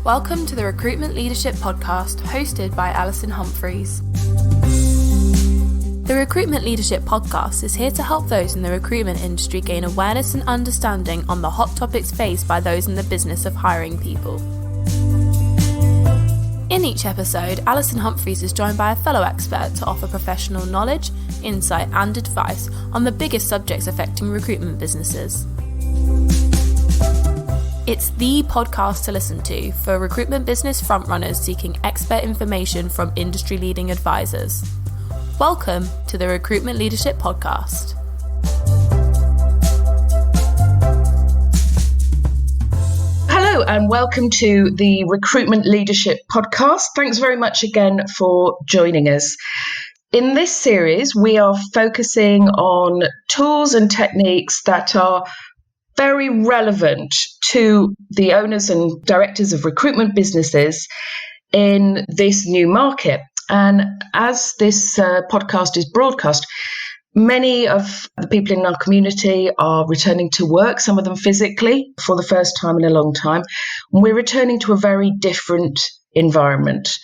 Welcome to the Recruitment Leadership Podcast, hosted by Alison Humphreys. The Recruitment Leadership Podcast is here to help those in the recruitment industry gain awareness and understanding on the hot topics faced by those in the business of hiring people. In each episode, Alison Humphreys is joined by a fellow expert to offer professional knowledge, insight and advice on the biggest subjects affecting recruitment businesses. It's the podcast to listen to for recruitment business frontrunners seeking expert information from industry-leading advisors. Welcome to the Recruitment Leadership Podcast. Hello and welcome to the Recruitment Leadership Podcast. Thanks very much again for joining us. In this series, we are focusing on tools and techniques that are very relevant to the owners and directors of recruitment businesses in this new market. And as this podcast is broadcast, many of the people in our community are returning to work, some of them physically for the first time in a long time. We're returning to a very different environment.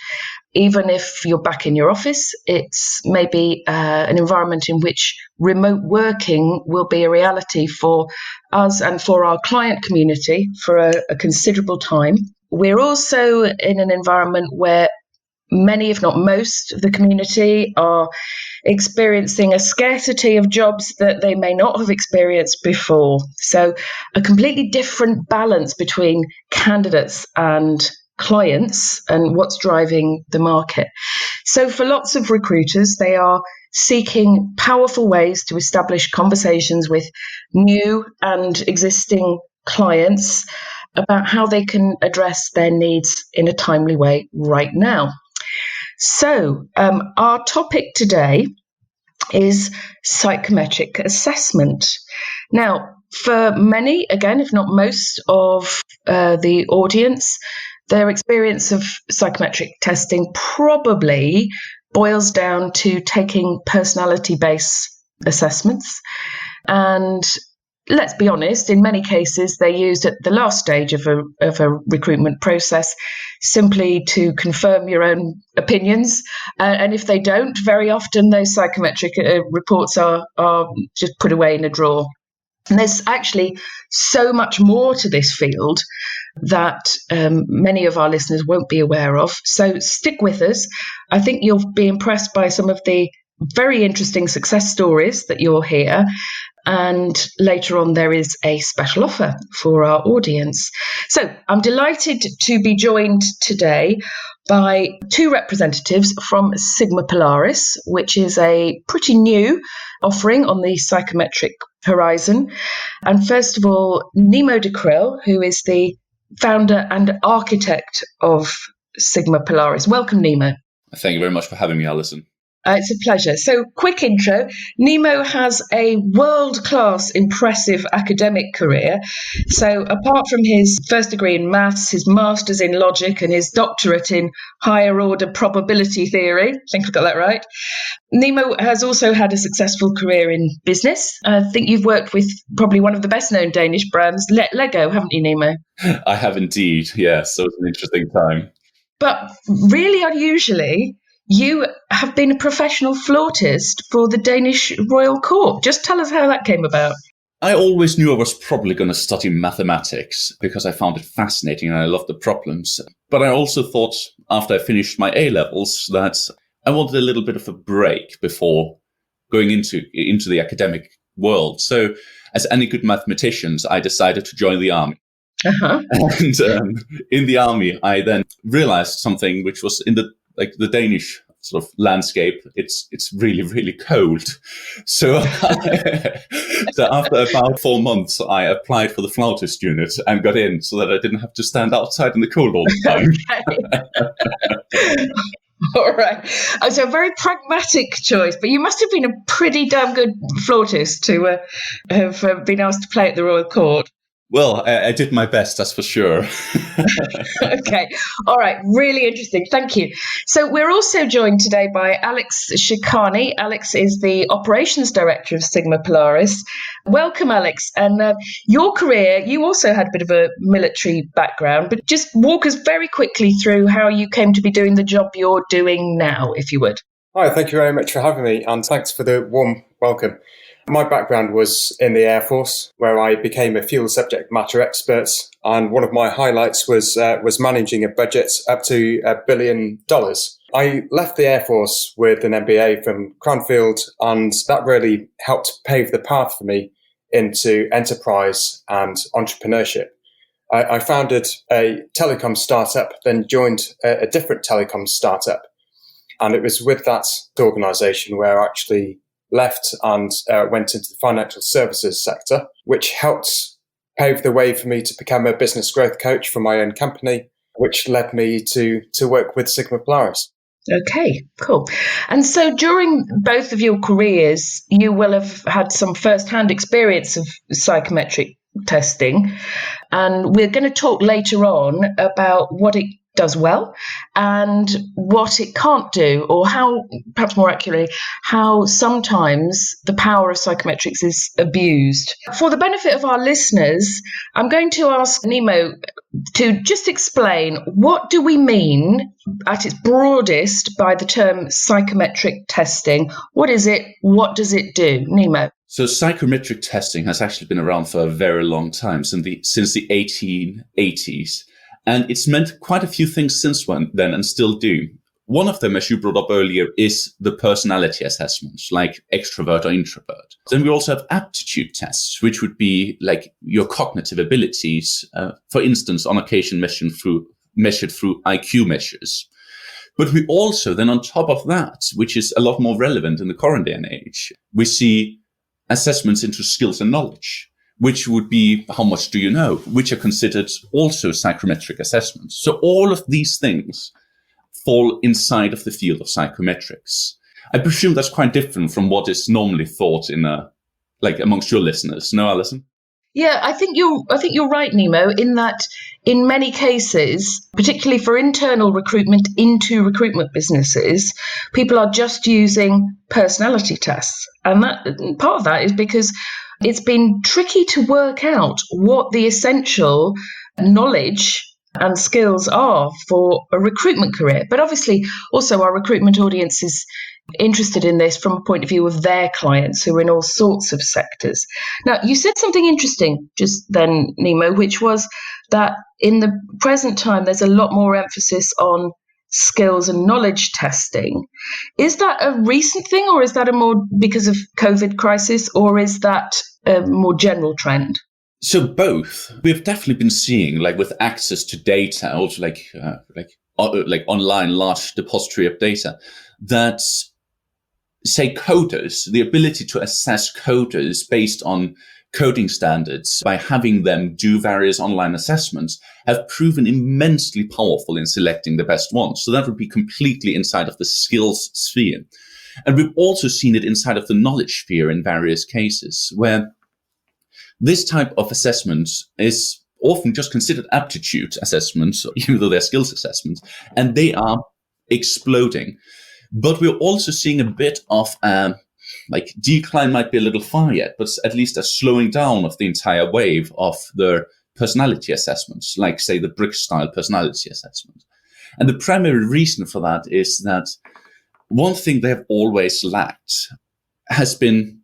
Even if you're back in your office, it's maybe an environment in which remote working will be a reality for us and for our client community for a considerable time. We're also in an environment where many, if not most, of the community are experiencing a scarcity of jobs that they may not have experienced before. So a completely different balance between candidates and clients and what's driving the market. So for lots of recruiters, they are seeking powerful ways to establish conversations with new and existing clients about how they can address their needs in a timely way right now. So our topic today is psychometric assessment. Now, for many, again, if not most of the audience, their experience of psychometric testing probably boils down to taking personality-based assessments. And let's be honest, in many cases, they're used at the last stage of a recruitment process simply to confirm your own opinions. And if they don't, very often those psychometric reports are just put away in a drawer. And there's actually so much more to this field that many of our listeners won't be aware of. So stick with us. I think you'll be impressed by some of the very interesting success stories that you'll hear. And later on, there is a special offer for our audience. So I'm delighted to be joined today by two representatives from Sigma Polaris, which is a pretty new offering on the psychometric horizon. And first of all, Nemo who is the founder and architect of Sigma Polaris. Welcome, Nemo. Thank you very much for having me, Alison. It's a pleasure. So, quick intro. Nemo has a world-class, impressive academic career. So, apart from his first degree in maths, his master's in logic, and his doctorate in higher-order probability theory, I think I've got that right, Nemo has also had a successful career in business. I think you've worked with probably one of the best-known Danish brands, Lego, haven't you, Nemo? I have indeed, yes. So it's an interesting time. But really unusually, you have been a professional flautist for the Danish Royal Court. Just tell us how that came about. I always knew I was probably going to study mathematics because I found it fascinating and I loved the problems. But I also thought after I finished my A-levels that I wanted a little bit of a break before going into the academic world. So as any good mathematicians, I decided to join the army. Uh-huh. And in the army, I then realized something which was in the Danish sort of landscape, it's really, really cold. So, so after about 4 months, I applied for the flautist unit and got in so that I didn't have to stand outside in the cold all the time. All right. So a very pragmatic choice, but you must have been a pretty damn good flautist to have been asked to play at the Royal Court. Well, I did my best, that's for sure. Okay. All right. Really interesting. Thank you. So we're also joined today by Alex Chikhan. Alex is the operations director of Sigma Polaris. Welcome, Alex. And your career, you also had a bit of a military background, but just walk us very quickly through how you came to be doing the job you're doing now, if you would. Hi, thank you very much for having me, and thanks for the warm welcome. My background was in the Air Force, where I became a fuel subject matter expert, and one of my highlights was managing a budget up to $1 billion. I left the Air Force with an MBA from Cranfield, and that really helped pave the path for me into enterprise and entrepreneurship. I founded a telecom startup, then joined a different telecom startup, and it was with that organisation where I actually left and went into the financial services sector, which helped pave the way for me to become a business growth coach for my own company, which led me to work with Sigma Polaris. Okay, cool. And so during both of your careers, you will have had some first-hand experience of psychometric testing. And we're going to talk later on about what it does well and what it can't do, or how, perhaps more accurately, how sometimes the power of psychometrics is abused. For the benefit of our listeners, I'm going to ask Nemo to just explain, what do we mean at its broadest by the term psychometric testing? What is it? What does it do? Nemo. So psychometric testing has actually been around for a very long time, since the 1880s. And it's meant quite a few things since then and still do. One of them, as you brought up earlier, is the personality assessments, like extrovert or introvert. Then we also have aptitude tests, which would be like your cognitive abilities, for instance, on occasion measured through IQ measures. But we also, then on top of that, which is a lot more relevant in the current day and age, we see assessments into skills and knowledge, which would be how much do you know, which are considered also psychometric assessments. So all of these things fall inside of the field of psychometrics. I presume that's quite different from what is normally thought in amongst your listeners. No, Alison? Yeah, I think you're right, Nemo, in that in many cases, particularly for internal recruitment into recruitment businesses, people are just using personality tests. And that part of that is because it's been tricky to work out what the essential knowledge and skills are for a recruitment career. But obviously, also our recruitment audience is interested in this from a point of view of their clients who are in all sorts of sectors. Now, you said something interesting just then, Nemo, which was that in the present time, there's a lot more emphasis on skills and knowledge testing. Is that a recent thing, or is that a more because of COVID crisis, or is that a more general trend? So both. We've definitely been seeing, like with access to data, also like online large depository of data, that say coders, the ability to assess coders based on coding standards by having them do various online assessments have proven immensely powerful in selecting the best ones. So that would be completely inside of the skills sphere. And we've also seen it inside of the knowledge sphere in various cases, where this type of assessment is often just considered aptitude assessments, even though they're skills assessments, and they are exploding. But we're also seeing a bit of decline might be a little far yet, but at least a slowing down of the entire wave of the personality assessments, like, say, the brick-style personality assessment. And the primary reason for that is that one thing they have always lacked has been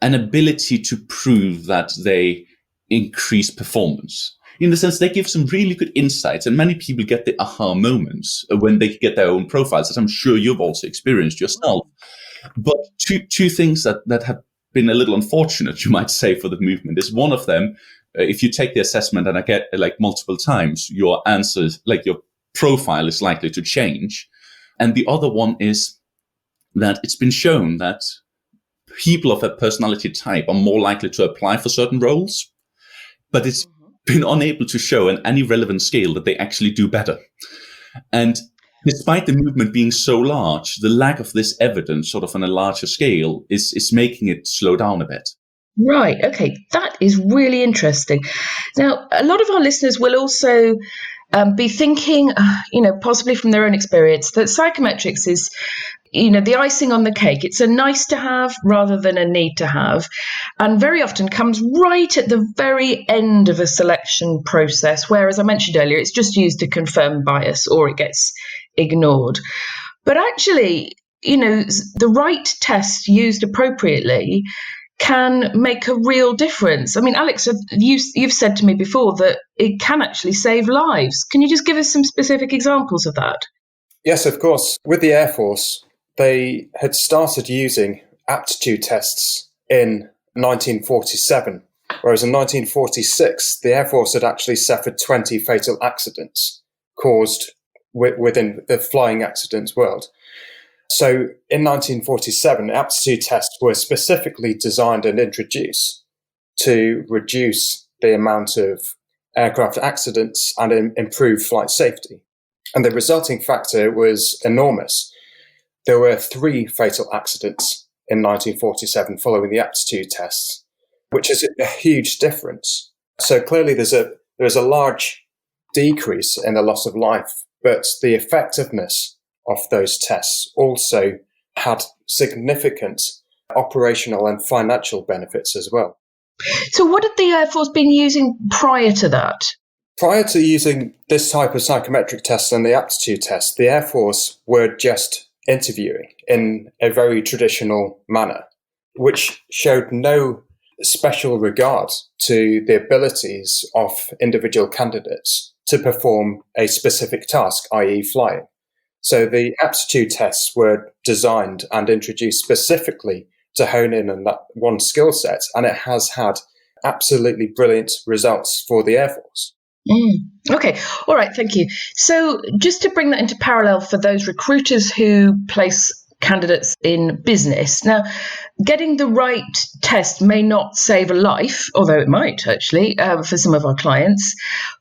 an ability to prove that they increase performance. In the sense, they give some really good insights, and many people get the aha moments when they get their own profiles, as I'm sure you've also experienced yourself. But two things that have been a little unfortunate, you might say, for the movement is one of them, if you take the assessment and I get multiple times, your answers, your profile is likely to change. And the other one is that it's been shown that people of a personality type are more likely to apply for certain roles, but it's been unable to show on any relevant scale that they actually do better. And despite the movement being so large, the lack of this evidence sort of on a larger scale is making it slow down a bit. Right. Okay. That is really interesting. Now, a lot of our listeners will also be thinking, possibly from their own experience, that psychometrics is, the icing on the cake. It's a nice to have rather than a need to have, and very often comes right at the very end of a selection process, where, as I mentioned earlier, it's just used to confirm bias or it gets ignored. But actually, the right test used appropriately can make a real difference. I mean, Alex, you've said to me before that it can actually save lives. Can you just give us some specific examples of that? Yes, of course. With the Air Force, they had started using aptitude tests in 1947, whereas in 1946, the Air Force had actually suffered 20 fatal accidents caused within the flying accidents world. So in 1947, aptitude tests were specifically designed and introduced to reduce the amount of aircraft accidents and improve flight safety. And the resulting factor was enormous. There were 3 fatal accidents in 1947 following the aptitude tests, which is a huge difference. So clearly there's a large decrease in the loss of life, but the effectiveness of those tests also had significant operational and financial benefits as well. So what had the Air Force been using prior to that? Prior to using this type of psychometric test and the aptitude test, the Air Force were just interviewing in a very traditional manner, which showed no special regard to the abilities of individual candidates to perform a specific task, i.e. flying. So the aptitude tests were designed and introduced specifically to hone in on that one skill set, and it has had absolutely brilliant results for the Air Force. Okay. All right. Thank you. So just to bring that into parallel for those recruiters who place candidates in business. Now, getting the right test may not save a life, although it might actually for some of our clients.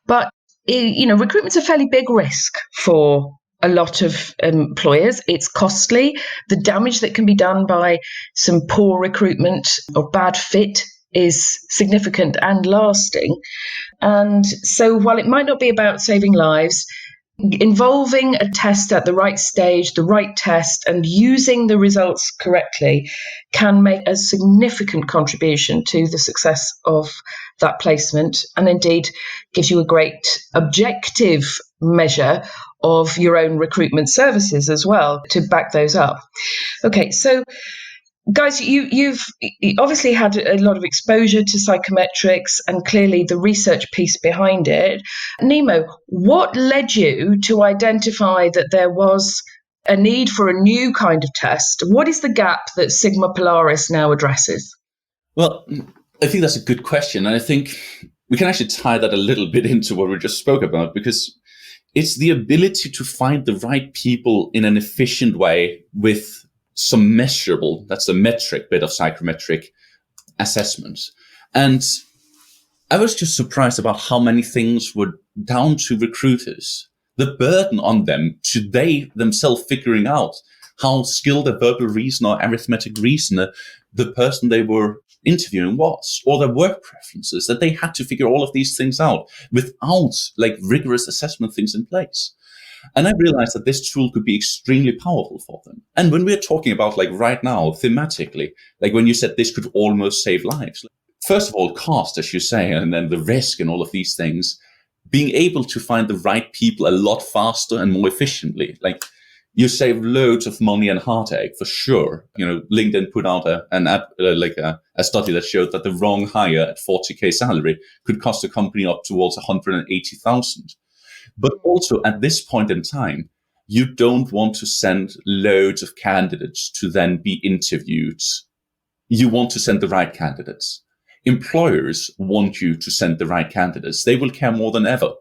But, recruitment's a fairly big risk for a lot of employers. It's costly. The damage that can be done by some poor recruitment or bad fit is significant and lasting. And so while it might not be about saving lives, involving a test at the right stage, the right test, and using the results correctly can make a significant contribution to the success of that placement, and indeed gives you a great objective measure of your own recruitment services as well to back those up. Okay, so guys, you've obviously had a lot of exposure to psychometrics and clearly the research piece behind it. Nemo, what led you to identify that there was a need for a new kind of test? What is the gap that Sigma Polaris now addresses? Well, I think that's a good question. And I think we can actually tie that a little bit into what we just spoke about, because it's the ability to find the right people in an efficient way with some measurable, that's the metric bit of psychometric assessments. And I was just surprised about how many things were down to recruiters. The burden on them to they themselves figuring out how skilled a verbal reasoner or arithmetic reasoner the person they were interviewing was, or their work preferences, that they had to figure all of these things out without rigorous assessment things in place. And I realized that this tool could be extremely powerful for them. And when we're talking about right now, thematically, when you said this could almost save lives, first of all, cost, as you say, and then the risk and all of these things, being able to find the right people a lot faster and more efficiently. You save loads of money and heartache for sure. LinkedIn put out a study that showed that the wrong hire at 40k salary could cost a company up towards 180,000. But also at this point in time, you don't want to send loads of candidates to then be interviewed. You want to send the right candidates. Employers want you to send the right candidates. They will care more than ever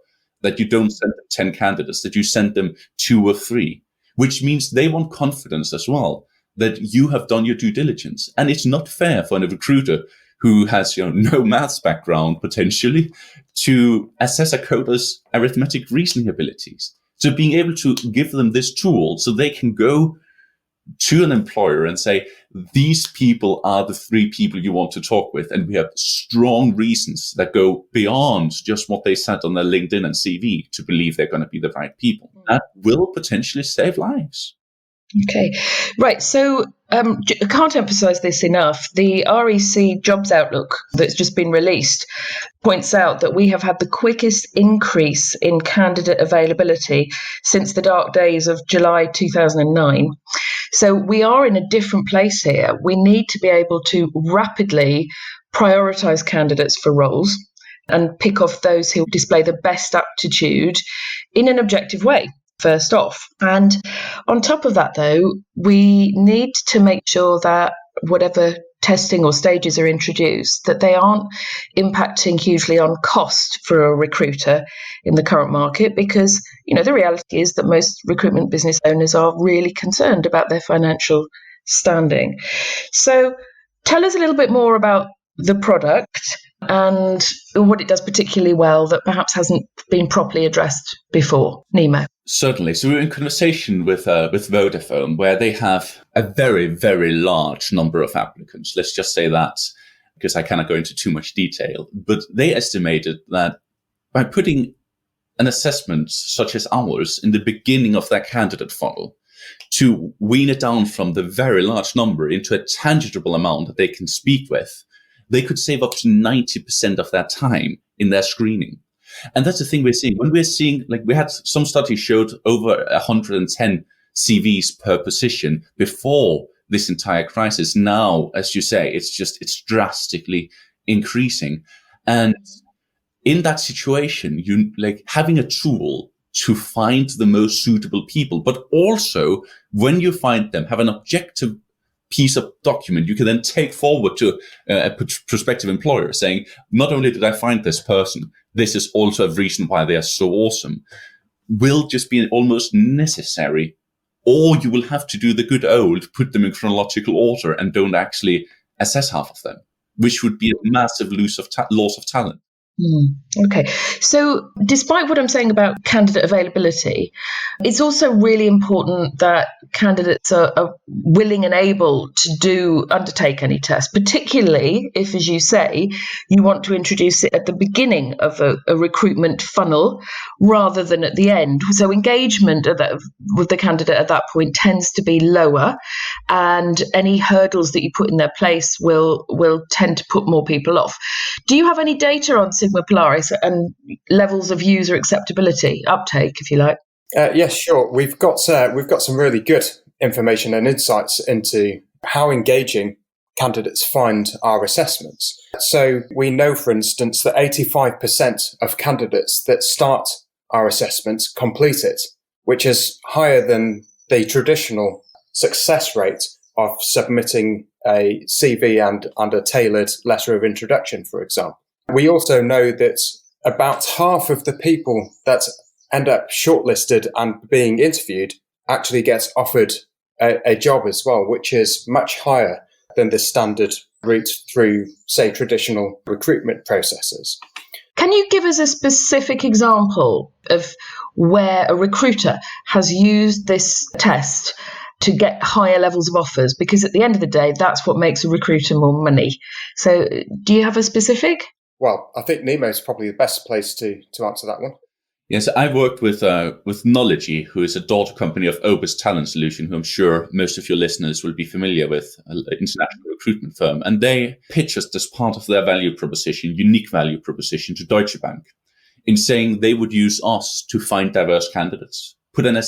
that you don't send them 10 candidates, that you send them 2 or 3, which means they want confidence as well, that you have done your due diligence. And it's not fair for a recruiter who has no maths background potentially to assess a coder's arithmetic reasoning abilities. So being able to give them this tool so they can go to an employer and say, these people are the 3 people you want to talk with. And we have strong reasons that go beyond just what they said on their LinkedIn and CV to believe they're going to be the right people. That will potentially save lives. Okay, right. So I can't emphasize this enough. The REC Jobs Outlook that's just been released points out that we have had the quickest increase in candidate availability since the dark days of July 2009. So we are in a different place here. We need to be able to rapidly prioritize candidates for roles and pick off those who display the best aptitude in an objective way. First off. And on top of that, though, we need to make sure that whatever testing or stages are introduced, that they aren't impacting hugely on cost for a recruiter in the current market, because, the reality is that most recruitment business owners are really concerned about their financial standing. So tell us a little bit more about the product and what it does particularly well that perhaps hasn't been properly addressed before. Nemo. Certainly. So we were in conversation with Vodafone, where they have a very, very large number of applicants. Let's just say that, because I cannot go into too much detail. But they estimated that by putting an assessment such as ours in the beginning of that candidate funnel, to wean it down from the very large number into a tangible amount that they can speak with, they could save up to 90% of their time in their screening. And that's the thing we're seeing. When we're seeing, we had some studies showed over 110 CVs per position before this entire crisis. Now, as you say, it's drastically increasing. And in that situation, you having a tool to find the most suitable people, but also when you find them, have an objective piece of document you can then take forward to a prospective employer saying, not only did I find this person, this is also a reason why they are so awesome, will just be almost necessary. Or you will have to do the good old, put them in chronological order and don't actually assess half of them, which would be a massive loss of talent. Okay. So despite what I'm saying about candidate availability, it's also really important that candidates are willing and able to undertake any test, particularly if, as you say, you want to introduce it at the beginning of a recruitment funnel rather than at the end. So engagement with the candidate at that point tends to be lower, and any hurdles that you put in their place will tend to put more people off. Do you have any data on Sigma Polaris and levels of user acceptability, uptake, if you like? Yes, sure. We've got some really good information and insights into how engaging candidates find our assessments. So we know, for instance, that 85% of candidates that start our assessments complete it, which is higher than the traditional success rate of submitting a CV and a tailored letter of introduction, for example. We also know that about half of the people that end up shortlisted and being interviewed actually get offered a job as well, which is much higher than the standard route through, say, traditional recruitment processes. Can you give us a specific example of where a recruiter has used this test to get higher levels of offers? Because at the end of the day, that's what makes a recruiter more money. So do you have a specific? Well, I think Nemo is probably the best place to answer that one. Yes, I worked with Knology, who is a daughter company of Obus Talent Solution, who I'm sure most of your listeners will be familiar with, an international recruitment firm. And they pitched us as part of their value proposition, unique value proposition to Deutsche Bank, in saying they would use us to find diverse candidates, put an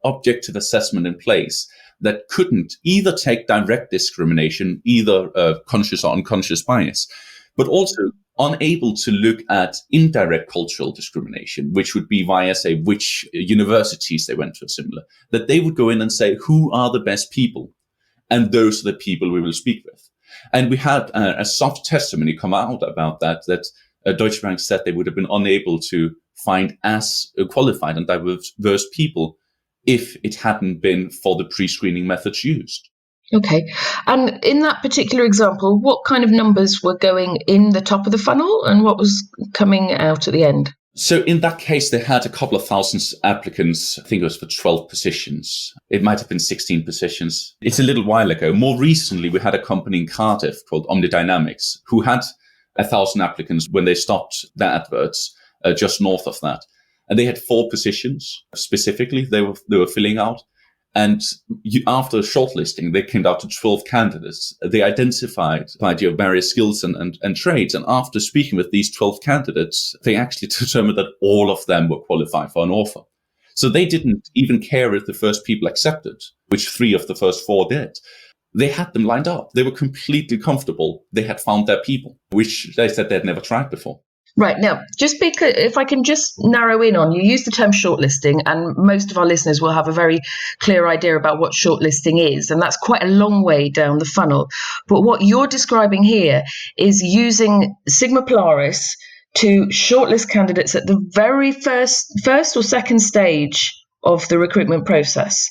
objective assessment in place that couldn't either take direct discrimination, either conscious or unconscious bias, but also unable to look at indirect cultural discrimination, which would be via, say, which universities they went to, similar, that they would go in and say, who are the best people? And those are the people we will speak with. And we had a soft testimony come out about that Deutsche Bank said they would have been unable to find as qualified and diverse people if it hadn't been for the pre-screening methods used. Okay. And in that particular example, what kind of numbers were going in the top of the funnel and what was coming out at the end? So in that case, they had a couple of thousand applicants. I think it was for 12 positions. It might have been 16 positions. It's a little while ago. More recently, we had a company in Cardiff called Omnidynamics who had 1,000 applicants when they stopped their adverts just north of that. And they had 4 positions specifically they were filling out. And after shortlisting, they came down to 12 candidates. They identified your various skills and trades. And after speaking with these 12 candidates, they actually determined that all of them were qualified for an offer. So they didn't even care if the first people accepted, which 3 of the first 4 did. They had them lined up. They were completely comfortable. They had found their people, which they said they'd never tried before. Right. Now, just because, if I can just narrow in on, you use the term shortlisting, and most of our listeners will have a very clear idea about what shortlisting is, and that's quite a long way down the funnel. But what you're describing here is using Sigma Polaris to shortlist candidates at the very first or second stage of the recruitment process.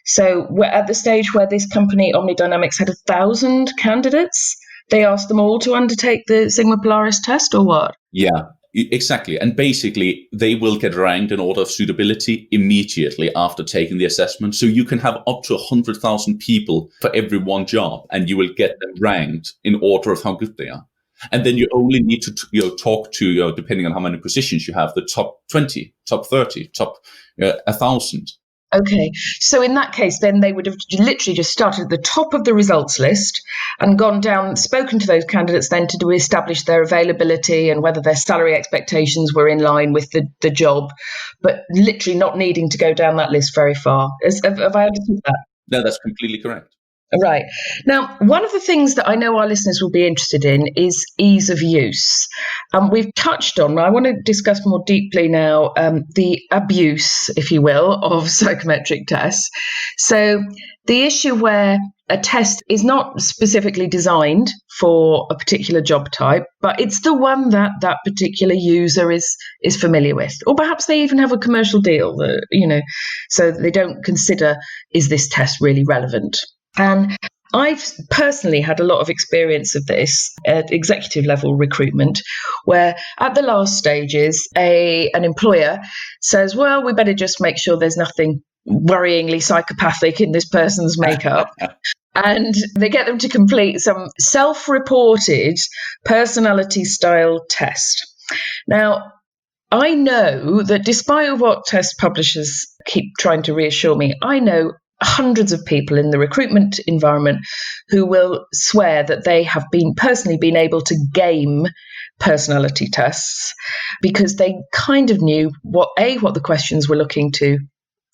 So we're at the stage where this company, Omnidynamics, had 1,000 candidates. They asked them all to undertake the Sigma Polaris test, or what? Yeah, exactly. And basically, they will get ranked in order of suitability immediately after taking the assessment. So you can have up to 100,000 people for every one job, and you will get them ranked in order of how good they are. And then you only need to talk to, depending on how many positions you have, the top 20, top 30, top 1,000. Okay, so in that case, then they would have literally just started at the top of the results list and gone down, spoken to those candidates then to establish their availability and whether their salary expectations were in line with the job, but literally not needing to go down that list very far. Have I understood that? No, that's completely correct. Right. Now, one of the things that I know our listeners will be interested in is ease of use. We've touched on, I want to discuss more deeply now, the abuse, if you will, of psychometric tests. So the issue where a test is not specifically designed for a particular job type, but it's the one that that particular user is familiar with. Or perhaps they even have a commercial deal, so they don't consider, is this test really relevant? And I've personally had a lot of experience of this at executive level recruitment, where at the last stages, an employer says, well, we better just make sure there's nothing worryingly psychopathic in this person's makeup. And they get them to complete some self-reported personality style test. Now, I know that despite what test publishers keep trying to reassure me, I know hundreds of people in the recruitment environment who will swear that they have personally been able to game personality tests because they kind of knew what the questions were looking to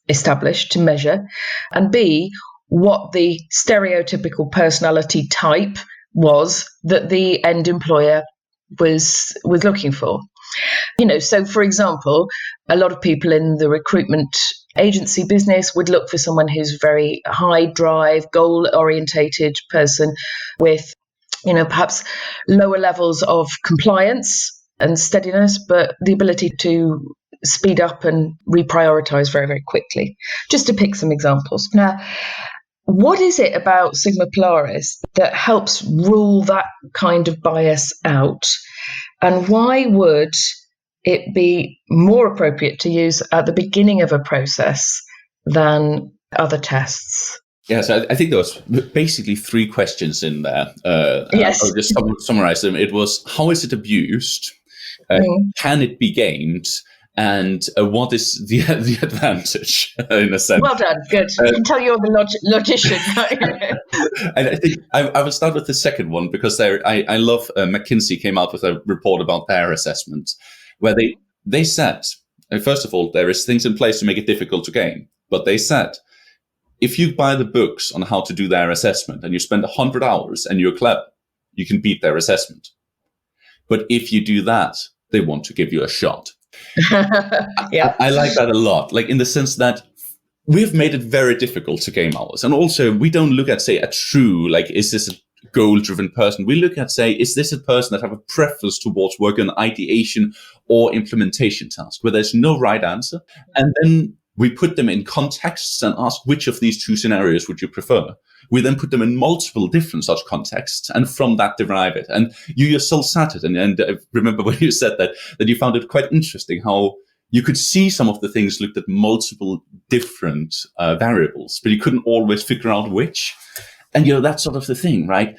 establish, to measure, and B, what the stereotypical personality type was that the end employer was looking for. So for example, a lot of people in the recruitment agency business would look for someone who's very high drive, goal orientated person with, perhaps lower levels of compliance and steadiness, but the ability to speed up and reprioritize very, very quickly, just to pick some examples. Now, what is it about Sigma Polaris that helps rule that kind of bias out? And why would it be more appropriate to use at the beginning of a process than other tests? Yeah, so I think there was basically 3 questions in there. Yes. I'll just summarize them. It was, how is it abused? Can it be gamed? And what is the advantage, in a sense? Well done, good. I can tell you're the logician. And I think I will start with the second one, because I love McKinsey came out with a report about their assessment, where they said, first of all, there is things in place to make it difficult to game. But they said, if you buy the books on how to do their assessment and you spend 100 hours and you're clever, you can beat their assessment. But if you do that, they want to give you a shot. Yeah, I like that a lot. Like, in the sense that we've made it very difficult to game ours. And also, we don't look at, say, a true, like, is this a goal-driven person? We look at, say, is this a person that have a preference towards work on ideation or implementation task, where there's no right answer? And then We put them in contexts and ask which of these two scenarios would you prefer. We then put them in multiple different such contexts and from that derive it. And you yourself said it. And I remember when you said that you found it quite interesting how you could see some of the things looked at multiple different variables, but you couldn't always figure out which. And, that's sort of the thing, right?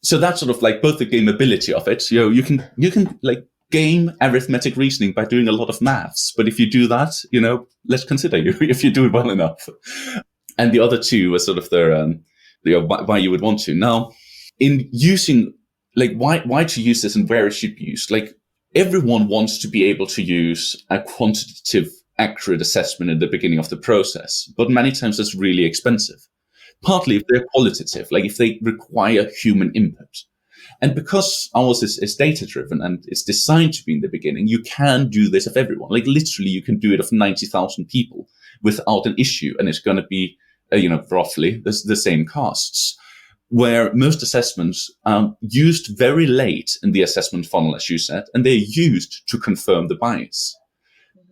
So that's sort of like both the gameability of it. You can like game arithmetic reasoning by doing a lot of maths. But if you do that, let's consider you if you do it well enough. And the other two are sort of why you would want to. Now, in using, like, why to use this and where it should be used? Like, everyone wants to be able to use a quantitative, accurate assessment in the beginning of the process. But many times that's really expensive. Partly if they're qualitative, like if they require human input. And because ours is data-driven and it's designed to be in the beginning, you can do this of everyone. Like literally, you can do it of 90,000 people without an issue. And it's going to be, roughly the same costs. Where most assessments are used very late in the assessment funnel, as you said, and they're used to confirm the bias.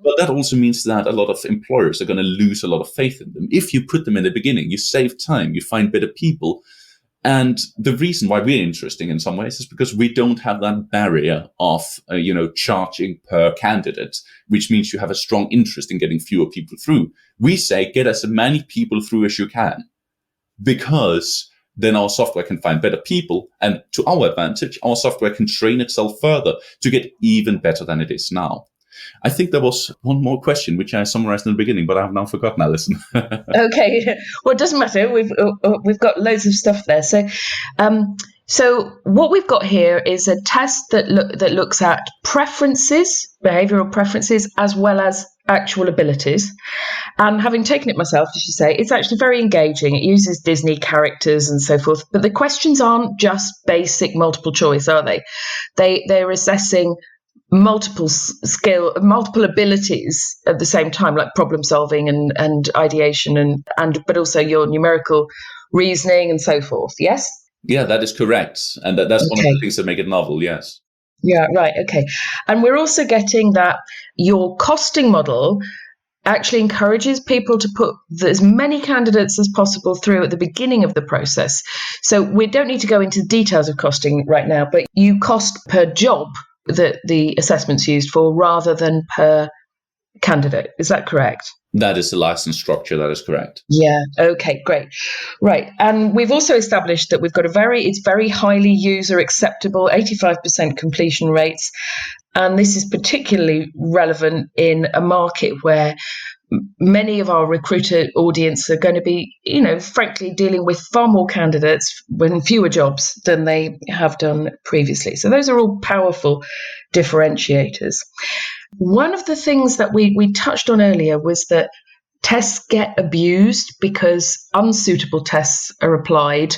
But that also means that a lot of employers are going to lose a lot of faith in them. If you put them in the beginning, you save time, you find better people. And the reason why we're interesting in some ways is because we don't have that barrier of, charging per candidate, which means you have a strong interest in getting fewer people through. We say, get as many people through as you can, because then our software can find better people. And to our advantage, our software can train itself further to get even better than it is now. I think there was one more question, which I summarized in the beginning, but I have now forgotten, Alison. Okay. Well, it doesn't matter. We've got loads of stuff there. So what we've got here is a test that looks at preferences, behavioral preferences, as well as actual abilities. And having taken it myself, as you say, it's actually very engaging. It uses Disney characters and so forth. But the questions aren't just basic multiple choice, are they? They're assessing multiple abilities at the same time, like problem solving and ideation and but also your numerical reasoning and so forth. Yes? Yeah, that is correct. And that's one of the things that make it novel, yes. Yeah, right. Okay. And we're also getting that your costing model actually encourages people to put as many candidates as possible through at the beginning of the process. So we don't need to go into details of costing right now, but you cost per job that the assessment's used for rather than per candidate. Is that correct? That is the license structure. That is correct. Yeah. Okay, great. Right. And we've also established that we've got it's very highly user acceptable, 85% completion rates. And this is particularly relevant in a market where many of our recruiter audience are going to be, frankly, dealing with far more candidates when fewer jobs than they have done previously. So those are all powerful differentiators. One of the things that we touched on earlier was that tests get abused because unsuitable tests are applied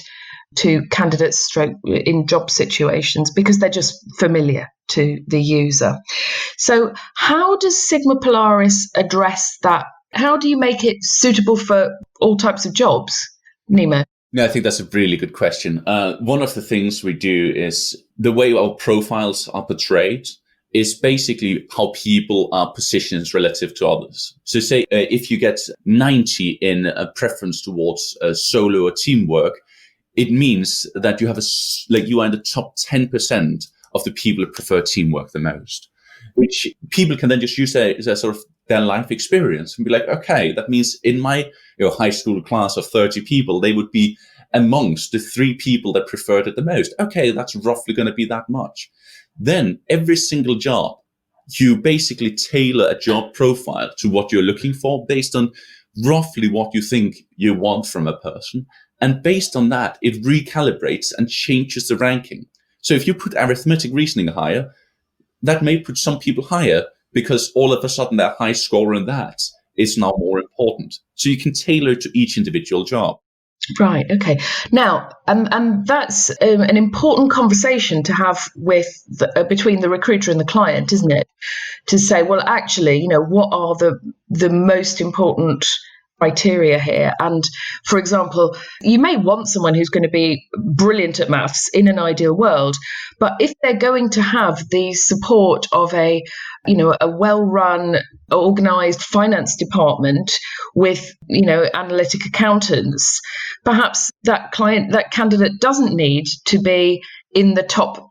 to candidates in job situations because they're just familiar to the user. So how does Sigma Polaris address that? How do you make it suitable for all types of jobs, Nemo? No, I think that's a really good question. One of the things we do is the way our profiles are portrayed is basically how people are positioned relative to others. So say if you get 90 in a preference towards solo or teamwork, it means that you have you are in the top 10% of the people who prefer teamwork the most, which people can then just use as a sort of their life experience and be like, okay, that means in my high school class of 30 people, they would be amongst the 3 people that preferred it the most. Okay, that's roughly going to be that much. Then every single job, you basically tailor a job profile to what you're looking for based on roughly what you think you want from a person. And based on that, it recalibrates and changes the ranking. So if you put arithmetic reasoning higher, that may put some people higher because all of a sudden their high score in that is now more important. So you can tailor it to each individual job. Right. Okay. Now, and that's an important conversation to have with between the recruiter and the client, isn't it? To say, well, actually, what are the most important criteria here. And for example, you may want someone who's going to be brilliant at maths in an ideal world, but if they're going to have the support of a well-run, organized finance department with, analytic accountants, perhaps that candidate doesn't need to be in the top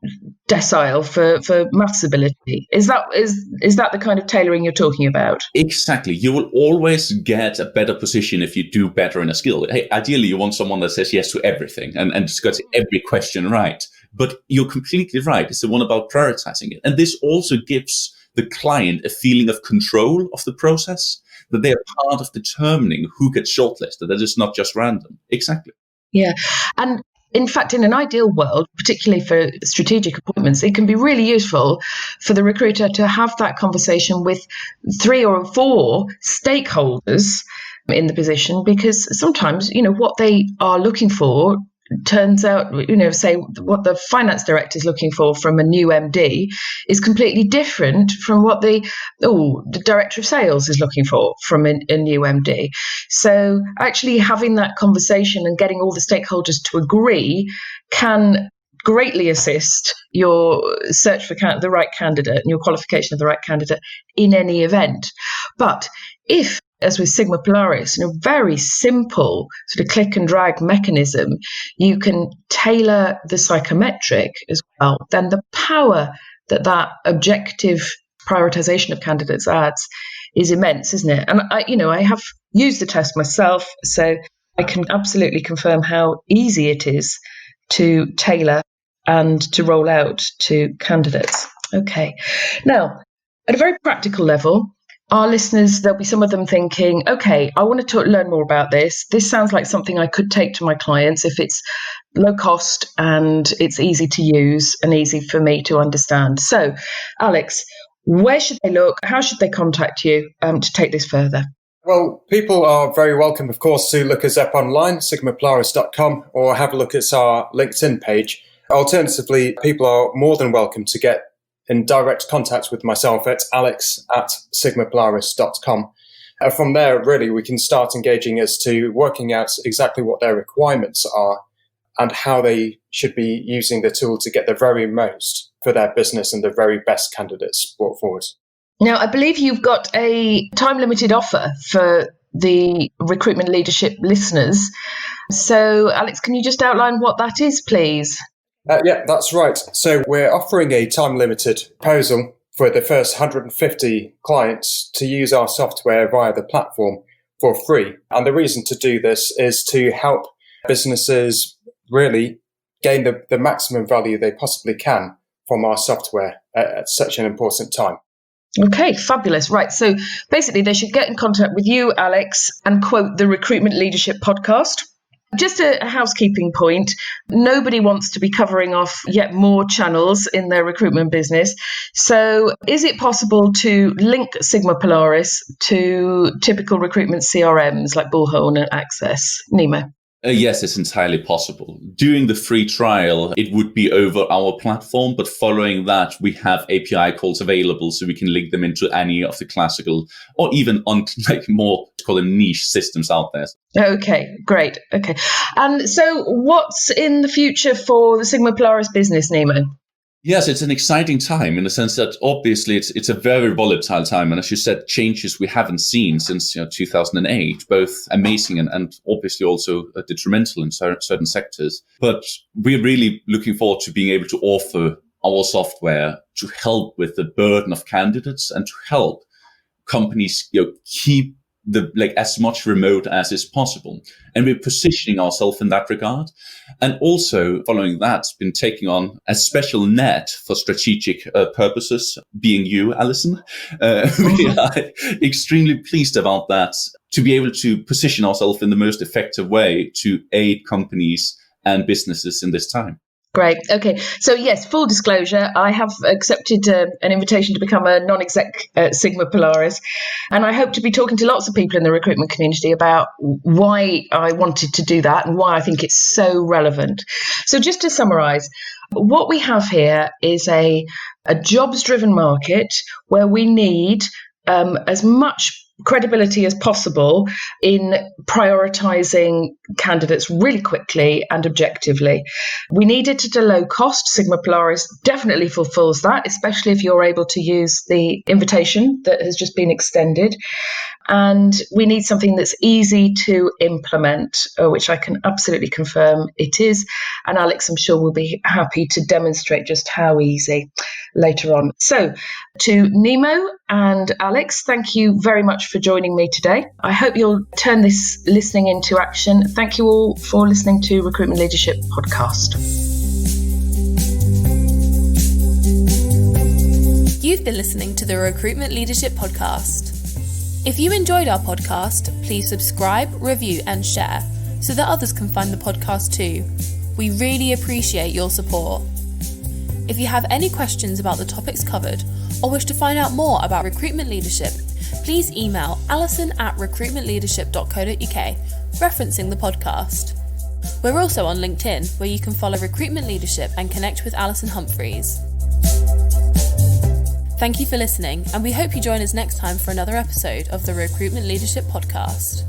decile for maths ability. Is that the kind of tailoring you're talking about? Exactly. You will always get a better position if you do better in a skill. Hey, ideally, you want someone that says yes to everything and just gets every question right. But you're completely right. It's the one about prioritizing it. And this also gives the client a feeling of control of the process, that they are part of determining who gets shortlisted, that it's not just random. Exactly. Yeah. And in fact, in an ideal world, particularly for strategic appointments, it can be really useful for the recruiter to have that conversation with 3 or 4 stakeholders in the position, because sometimes, what they are looking for turns out, say what the finance director is looking for from a new MD is completely different from what the director of sales is looking for from a new MD. So actually having that conversation and getting all the stakeholders to agree can greatly assist your search for the right candidate and your qualification of the right candidate in any event. But if, as with Sigma Polaris, in a very simple sort of click and drag mechanism, you can tailor the psychometric as well, then the power that objective prioritization of candidates adds is immense, isn't it? And I have used the test myself, so I can absolutely confirm how easy it is to tailor and to roll out to candidates. Okay. Now, at a very practical level, our listeners, there'll be some of them thinking, okay, I want to learn more about this. This sounds like something I could take to my clients if it's low cost and it's easy to use and easy for me to understand. So, Alex, where should they look? How should they contact you to take this further? Well, people are very welcome, of course, to look us up online, sigmapolaris.com, or have a look at our LinkedIn page. Alternatively, people are more than welcome to get in direct contact with myself at alex@sigmapolaris.com. From there, really, we can start engaging as to working out exactly what their requirements are and how they should be using the tool to get the very most for their business and the very best candidates brought forward. Now, I believe you've got a time-limited offer for the Recruitment Leadership listeners. So, Alex, can you just outline what that is, please? Yeah, that's right. So we're offering a time-limited proposal for the first 150 clients to use our software via the platform for free. And the reason to do this is to help businesses really gain the maximum value they possibly can from our software at such an important time. Okay, fabulous. Right. So basically, they should get in contact with you, Alex, and quote the Recruitment Leadership Podcast. Just a housekeeping point. Nobody wants to be covering off yet more channels in their recruitment business. So is it possible to link Sigma Polaris to typical recruitment CRMs like Bullhorn and Access? Nemo? Yes, it's entirely possible. During the free trial, it would be over our platform, but following that, we have API calls available so we can link them into any of the classical or even on more, call them niche systems out there. Okay, great. Okay. And so what's in the future for the Sigma Polaris business, Nemo? Yes, it's an exciting time in the sense that obviously it's a very volatile time. And as you said, changes we haven't seen since 2008, both amazing and obviously also detrimental in certain sectors. But we're really looking forward to being able to offer our software to help with the burden of candidates and to help companies keep as much remote as is possible. And we're positioning ourselves in that regard. And also following that, been taking on a special net for strategic purposes, being you, Alison. We are extremely pleased about that, to be able to position ourselves in the most effective way to aid companies and businesses in this time. Great. Okay. So yes, full disclosure, I have accepted an invitation to become a non-exec at Sigma Polaris. And I hope to be talking to lots of people in the recruitment community about why I wanted to do that and why I think it's so relevant. So just to summarize, what we have here is a jobs-driven market where we need as much credibility as possible in prioritising candidates really quickly and objectively. We need it at a low cost. Sigma Polaris definitely fulfills that, especially if you're able to use the invitation that has just been extended. And we need something that's easy to implement, which I can absolutely confirm it is. And Alex, I'm sure, will be happy to demonstrate just how easy later on. So to Nemo and Alex, thank you very much for joining me today. I hope you'll turn this listening into action. Thank you all for listening to Recruitment Leadership Podcast. You've been listening to the Recruitment Leadership Podcast. If you enjoyed our podcast, please subscribe, review and share so that others can find the podcast too. We really appreciate your support. If you have any questions about the topics covered or wish to find out more about recruitment leadership, please email alison@recruitmentleadership.co.uk referencing the podcast. We're also on LinkedIn, where you can follow Recruitment Leadership and connect with Alison Humphreys. Thank you for listening, and we hope you join us next time for another episode of the Recruitment Leadership Podcast.